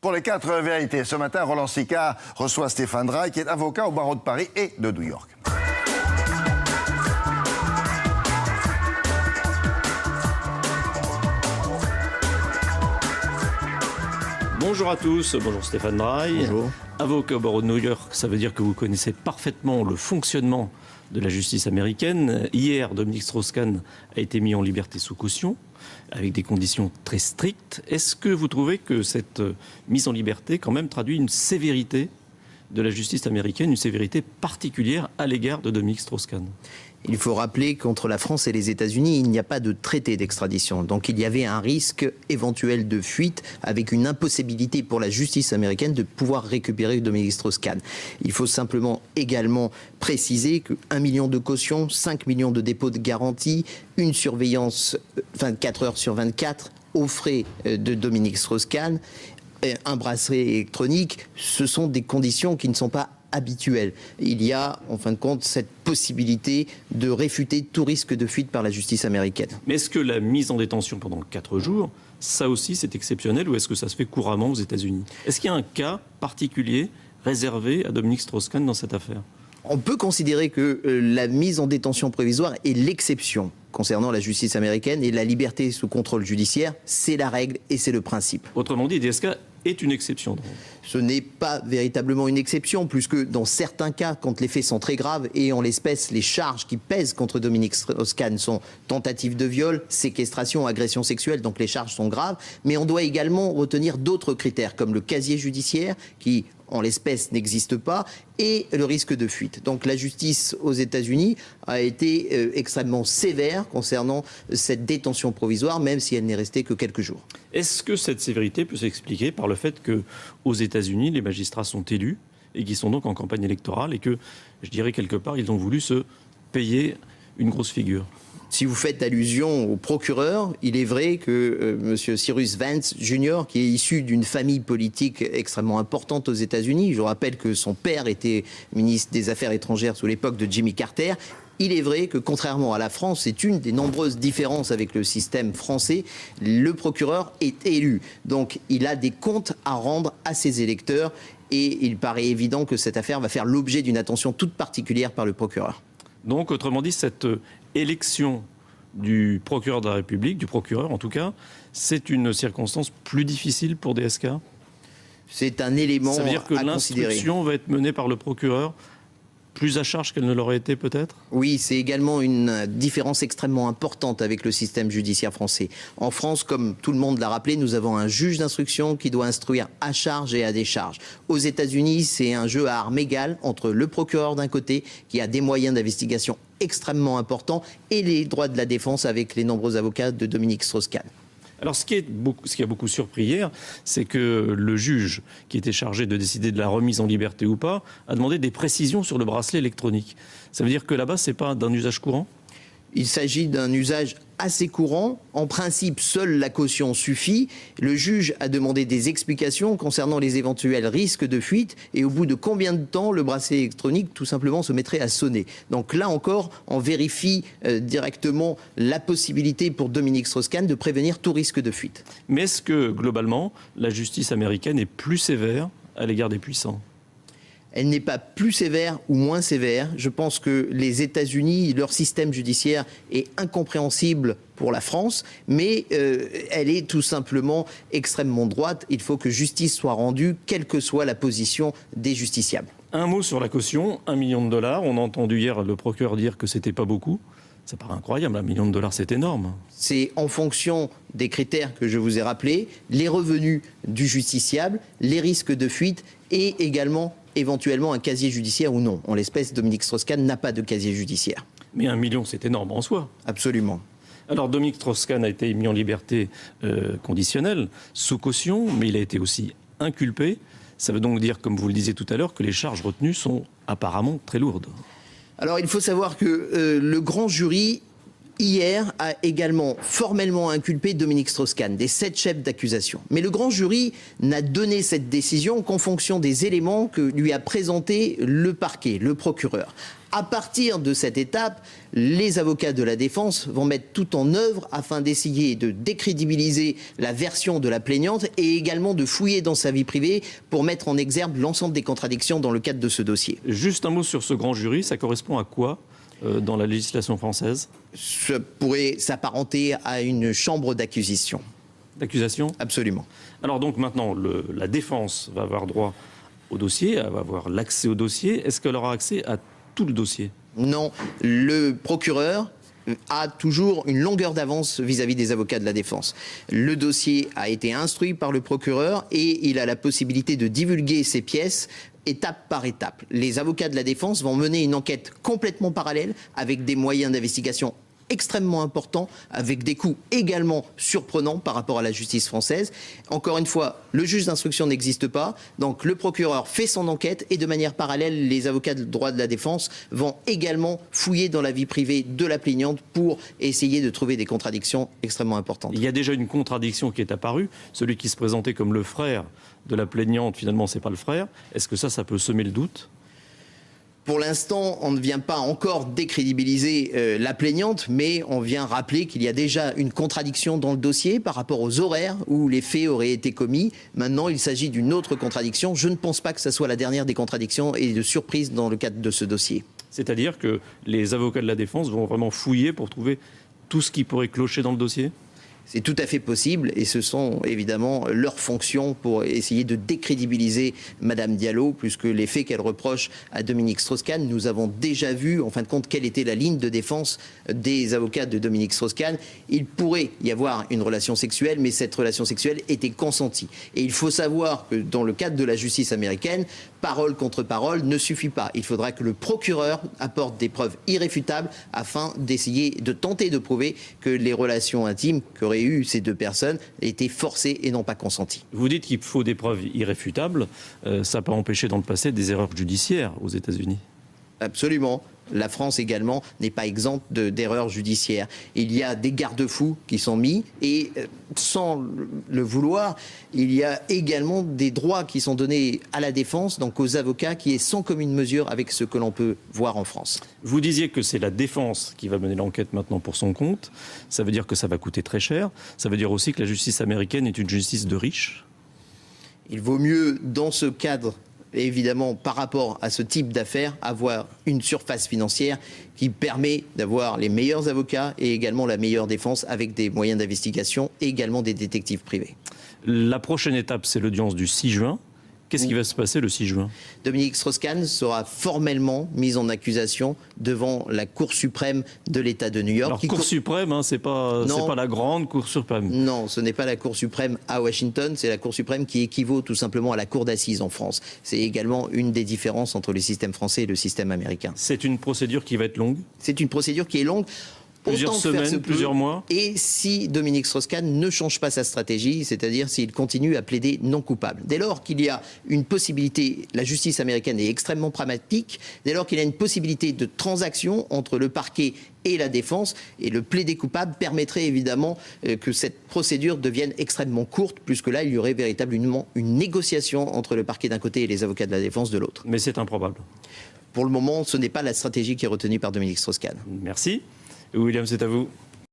Pour les 4 vérités, ce matin, Roland Sicard reçoit Stéphane Drey, qui est avocat au barreau de Paris et de New York. Bonjour à tous, bonjour Stéphane Drey. Bonjour. Avocat au barreau de New York, ça veut dire que vous connaissez parfaitement le fonctionnement de la justice américaine. Hier, Dominique Strauss-Kahn a été mis en liberté sous caution, avec des conditions très strictes. Est-ce que vous trouvez que cette mise en liberté, quand même, traduit une sévérité de la justice américaine, une sévérité particulière à l'égard de Dominique Strauss-Kahn ? Il faut rappeler qu'entre la France et les États-Unis, il n'y a pas de traité d'extradition. Donc il y avait un risque éventuel de fuite avec une impossibilité pour la justice américaine de pouvoir récupérer Dominique Strauss-Kahn. Il faut simplement également préciser que 1 million de caution, 5 millions de dépôts de garantie, une surveillance 24 heures sur 24 aux frais de Dominique Strauss-Kahn, un bracelet électronique, ce sont des conditions qui ne sont pas habituel. Il y a, en fin de compte, cette possibilité de réfuter tout risque de fuite par la justice américaine. Mais est-ce que la mise en détention pendant 4 jours, ça aussi c'est exceptionnel, ou est-ce que ça se fait couramment aux États-Unis ? Est-ce qu'il y a un cas particulier réservé à Dominique Strauss-Kahn dans cette affaire ? On peut considérer que la mise en détention provisoire est l'exception concernant la justice américaine, et la liberté sous contrôle judiciaire, c'est la règle et c'est le principe. Autrement dit, DSK est une exception. Ce n'est pas véritablement une exception, puisque dans certains cas, quand les faits sont très graves, et en l'espèce, les charges qui pèsent contre Dominique Strauss-Kahn sont tentative de viol, séquestration, agression sexuelle, donc les charges sont graves, mais on doit également retenir d'autres critères, comme le casier judiciaire, qui en l'espèce n'existe pas, et le risque de fuite. Donc la justice aux États-Unis a été extrêmement sévère concernant cette détention provisoire, même si elle n'est restée que quelques jours. Est-ce que cette sévérité peut s'expliquer par le fait qu'aux États-Unis, les magistrats sont élus et qu'ils sont donc en campagne électorale et que, je dirais quelque part, ils ont voulu se payer une grosse figure ? Si vous faites allusion au procureur, il est vrai que M. Cyrus Vance Jr., qui est issu d'une famille politique extrêmement importante aux États-Unis, je rappelle que son père était ministre des Affaires étrangères sous l'époque de Jimmy Carter. Il est vrai que, contrairement à la France, c'est une des nombreuses différences avec le système français, le procureur est élu. Donc il a des comptes à rendre à ses électeurs et il paraît évident que cette affaire va faire l'objet d'une attention toute particulière par le procureur. Donc, autrement dit, cette élection du procureur de la République, du procureur en tout cas, c'est une circonstance plus difficile pour DSK ? C'est un élément à considérer. Ça veut dire que l'instruction va être menée par le procureur plus à charge qu'elle ne l'aurait été peut-être ? Oui, c'est également une différence extrêmement importante avec le système judiciaire français. En France, comme tout le monde l'a rappelé, nous avons un juge d'instruction qui doit instruire à charge et à décharge. Aux États-Unis, c'est un jeu à armes égales entre le procureur d'un côté, qui a des moyens d'investigation extrêmement importants, et les droits de la défense avec les nombreux avocats de Dominique Strauss-Kahn. Alors, ce qui a beaucoup surpris hier, c'est que le juge qui était chargé de décider de la remise en liberté ou pas a demandé des précisions sur le bracelet électronique. Ça veut dire que là-bas, c'est pas d'un usage courant ? Il s'agit d'un usage assez courant. En principe, seule la caution suffit. Le juge a demandé des explications concernant les éventuels risques de fuite et au bout de combien de temps le bracelet électronique tout simplement se mettrait à sonner. Donc là encore, on vérifie directement la possibilité pour Dominique Strauss-Kahn de prévenir tout risque de fuite. Mais est-ce que, globalement, la justice américaine est plus sévère à l'égard des puissants ? Elle n'est pas plus sévère ou moins sévère. Je pense que les États-Unis, leur système judiciaire est incompréhensible pour la France, mais elle est tout simplement extrêmement droite. Il faut que justice soit rendue, quelle que soit la position des justiciables. Un mot sur la caution, $1 million. On a entendu hier le procureur dire que c'était pas beaucoup. Ça paraît incroyable, $1 million, c'est énorme. C'est en fonction des critères que je vous ai rappelés, les revenus du justiciable, les risques de fuite et également éventuellement un casier judiciaire ou non. En l'espèce, Dominique Strauss-Kahn n'a pas de casier judiciaire. Mais $1 million, c'est énorme en soi. Absolument. Alors, Dominique Strauss-Kahn a été mis en liberté conditionnelle, sous caution, mais il a été aussi inculpé. Ça veut donc dire, comme vous le disiez tout à l'heure, que les charges retenues sont apparemment très lourdes. Alors, il faut savoir que le grand jury hier, a également formellement inculpé Dominique Strauss-Kahn des 7 chefs d'accusation. Mais le grand jury n'a donné cette décision qu'en fonction des éléments que lui a présentés le parquet, le procureur. À partir de cette étape, les avocats de la défense vont mettre tout en œuvre afin d'essayer de décrédibiliser la version de la plaignante et également de fouiller dans sa vie privée pour mettre en exergue l'ensemble des contradictions dans le cadre de ce dossier. Juste un mot sur ce grand jury, ça correspond à quoi dans la législation française? Ça pourrait s'apparenter à une chambre d'accusation. D'accusation? Absolument. Alors donc maintenant, la défense va avoir droit au dossier, elle va avoir l'accès au dossier. Est-ce qu'elle aura accès à tout le dossier? Non, le procureur a toujours une longueur d'avance vis-à-vis des avocats de la défense. Le dossier a été instruit par le procureur et il a la possibilité de divulguer ses pièces étape par étape. Les avocats de la défense vont mener une enquête complètement parallèle avec des moyens d'investigation extrêmement important, avec des coûts également surprenants par rapport à la justice française. Encore une fois, le juge d'instruction n'existe pas, donc le procureur fait son enquête et de manière parallèle, les avocats de droit de la défense vont également fouiller dans la vie privée de la plaignante pour essayer de trouver des contradictions extrêmement importantes. Il y a déjà une contradiction qui est apparue, celui qui se présentait comme le frère de la plaignante, finalement c'est pas le frère. Est-ce que ça peut semer le doute ? Pour l'instant, on ne vient pas encore décrédibiliser la plaignante, mais on vient rappeler qu'il y a déjà une contradiction dans le dossier par rapport aux horaires où les faits auraient été commis. Maintenant, il s'agit d'une autre contradiction. Je ne pense pas que ce soit la dernière des contradictions et de surprises dans le cadre de ce dossier. C'est-à-dire que les avocats de la défense vont vraiment fouiller pour trouver tout ce qui pourrait clocher dans le dossier ? C'est tout à fait possible et ce sont évidemment leurs fonctions pour essayer de décrédibiliser Madame Diallo, puisque les faits qu'elle reproche à Dominique Strauss-Kahn, nous avons déjà vu en fin de compte quelle était la ligne de défense des avocats de Dominique Strauss-Kahn. Il pourrait y avoir une relation sexuelle, mais cette relation sexuelle était consentie. Et il faut savoir que dans le cadre de la justice américaine, parole contre parole ne suffit pas. Il faudra que le procureur apporte des preuves irréfutables afin d'essayer de tenter de prouver que les relations intimes qu'auraient eu ces deux personnes étaient forcées et non pas consenties. Vous dites qu'il faut des preuves irréfutables. Ça n'a pas empêché dans le passé des erreurs judiciaires aux États-Unis. Absolument. La France également n'est pas exempte d'erreurs judiciaires. Il y a des garde-fous qui sont mis et sans le vouloir, il y a également des droits qui sont donnés à la défense, donc aux avocats, qui est sans commune mesure avec ce que l'on peut voir en France. Vous disiez que c'est la défense qui va mener l'enquête maintenant pour son compte. Ça veut dire que ça va coûter très cher. Ça veut dire aussi que la justice américaine est une justice de riches. Il vaut mieux, dans ce cadre, et évidemment, par rapport à ce type d'affaires, avoir une surface financière qui permet d'avoir les meilleurs avocats et également la meilleure défense avec des moyens d'investigation et également des détectives privés. La prochaine étape, c'est l'audience du 6 juin. Qu'est-ce qui va se passer le 6 juin ? Dominique Strauss-Kahn sera formellement mise en accusation devant la Cour suprême de l'État de New York. Alors, Cour suprême, hein, c'est pas la grande Cour suprême. Non, ce n'est pas la Cour suprême à Washington, c'est la Cour suprême qui équivaut tout simplement à la Cour d'assises en France. C'est également une des différences entre le système français et le système américain. C'est une procédure qui va être longue ? C'est une procédure qui est longue. Plusieurs semaines, plusieurs mois. Et si Dominique Strauss-Kahn ne change pas sa stratégie, c'est-à-dire s'il continue à plaider non coupable. Dès lors qu'il y a une possibilité, la justice américaine est extrêmement pragmatique, dès lors qu'il y a une possibilité de transaction entre le parquet et la défense, et le plaider coupable permettrait évidemment que cette procédure devienne extrêmement courte, puisque là, il y aurait véritablement une négociation entre le parquet d'un côté et les avocats de la défense de l'autre. Mais c'est improbable. Pour le moment, ce n'est pas la stratégie qui est retenue par Dominique Strauss-Kahn. Merci. William, c'est à vous.